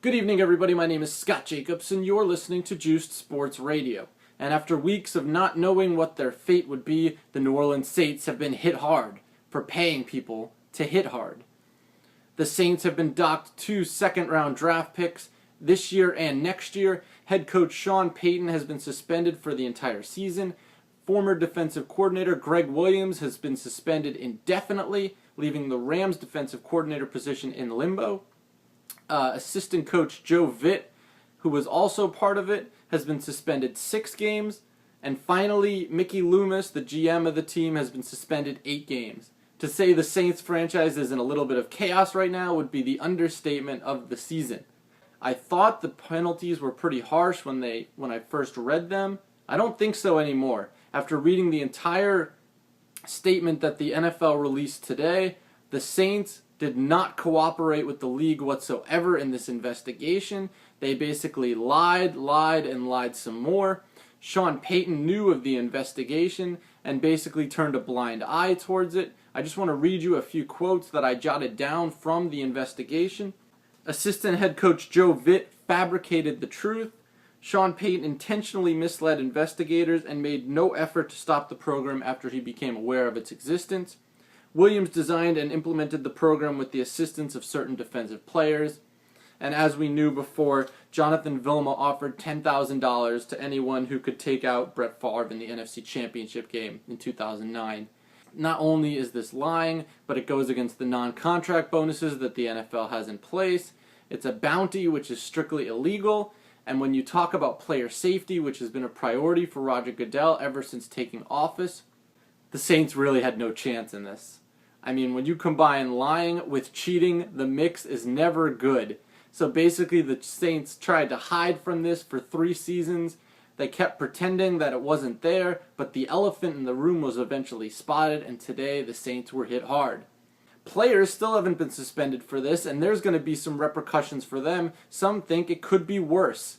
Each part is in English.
Good evening, everybody. My name is Scott Jacobs, and you're listening to Juiced Sports Radio. And after weeks of not knowing what their fate would be, the New Orleans Saints have been hit hard for paying people to hit hard. The Saints have been docked 2 second-round draft picks this year and next year. Head coach Sean Payton has been suspended for the entire season. Former defensive coordinator Gregg Williams has been suspended indefinitely, leaving the Rams defensive coordinator position in limbo. Assistant coach Joe Levitt, who was also part of it, has been suspended 6 games. And finally, Mickey Loomis, the GM of the team, has been suspended 8 games. To say the Saints franchise is in a little bit of chaos right now would be the understatement of the season. I thought the penalties were pretty harsh when I first read them. I don't think so anymore. After reading the entire statement that the NFL released today, the Saints did not cooperate with the league whatsoever in this investigation. They basically lied, and lied some more. Sean Payton knew of the investigation and basically turned a blind eye towards it. I just want to read you a few quotes that I jotted down from the investigation. Assistant head coach Joe Levitt fabricated the truth. Sean Payton intentionally misled investigators and made no effort to stop the program after he became aware of its existence. Williams designed and implemented the program with the assistance of certain defensive players. And as we knew before, Jonathan Vilma offered $10,000 to anyone who could take out Brett Favre in the NFC Championship game in 2009. Not only is this lying, but it goes against the non-contract bonuses that the NFL has in place. It's a bounty which is strictly illegal. And when you talk about player safety, which has been a priority for Roger Goodell ever since taking office, the Saints really had no chance in this. I mean, when you combine lying with cheating, the mix is never good. So basically, the Saints tried to hide from this for 3 seasons. They kept pretending that it wasn't there, but the elephant in the room was eventually spotted, and today the Saints were hit hard. Players still haven't been suspended for this, and there's going to be some repercussions for them. Some think it could be worse.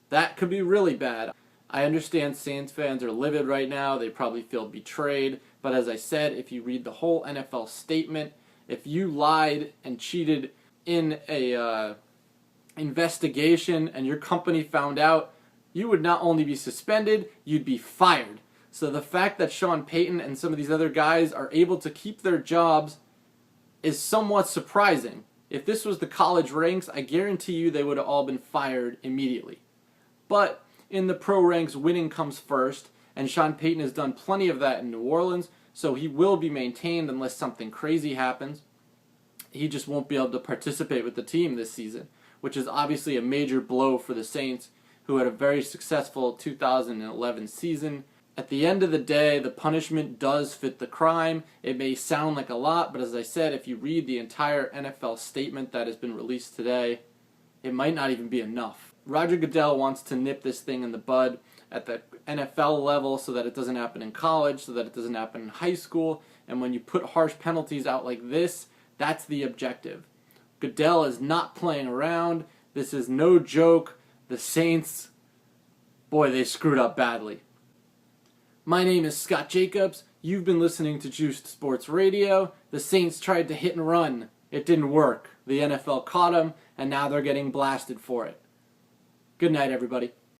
That could be really bad. I understand Saints fans are livid right now. They probably feel betrayed. But as I said, if you read the whole NFL statement, if you lied and cheated in a investigation and your company found out, you would not only be suspended, you'd be fired. So the fact that Sean Payton and some of these other guys are able to keep their jobs is somewhat surprising. If this was the college ranks, I guarantee you they would have all been fired immediately. But in the pro ranks, winning comes first, and Sean Payton has done plenty of that in New Orleans, so he will be maintained unless something crazy happens. He just won't be able to participate with the team this season, which is obviously a major blow for the Saints, who had a very successful 2011 season. At the end of the day, the punishment does fit the crime. It may sound like a lot, but as I said, if you read the entire NFL statement that has been released today, it might not even be enough. Roger Goodell wants to nip this thing in the bud at the NFL level so that it doesn't happen in college, so that it doesn't happen in high school, and when you put harsh penalties out like this, that's the objective. Goodell is not playing around. This is no joke. The Saints, boy, they screwed up badly. My name is Scott Jacobs. You've been listening to Juiced Sports Radio. The Saints tried to hit and run. It didn't work. The NFL caught them, and now they're getting blasted for it. Good night, everybody.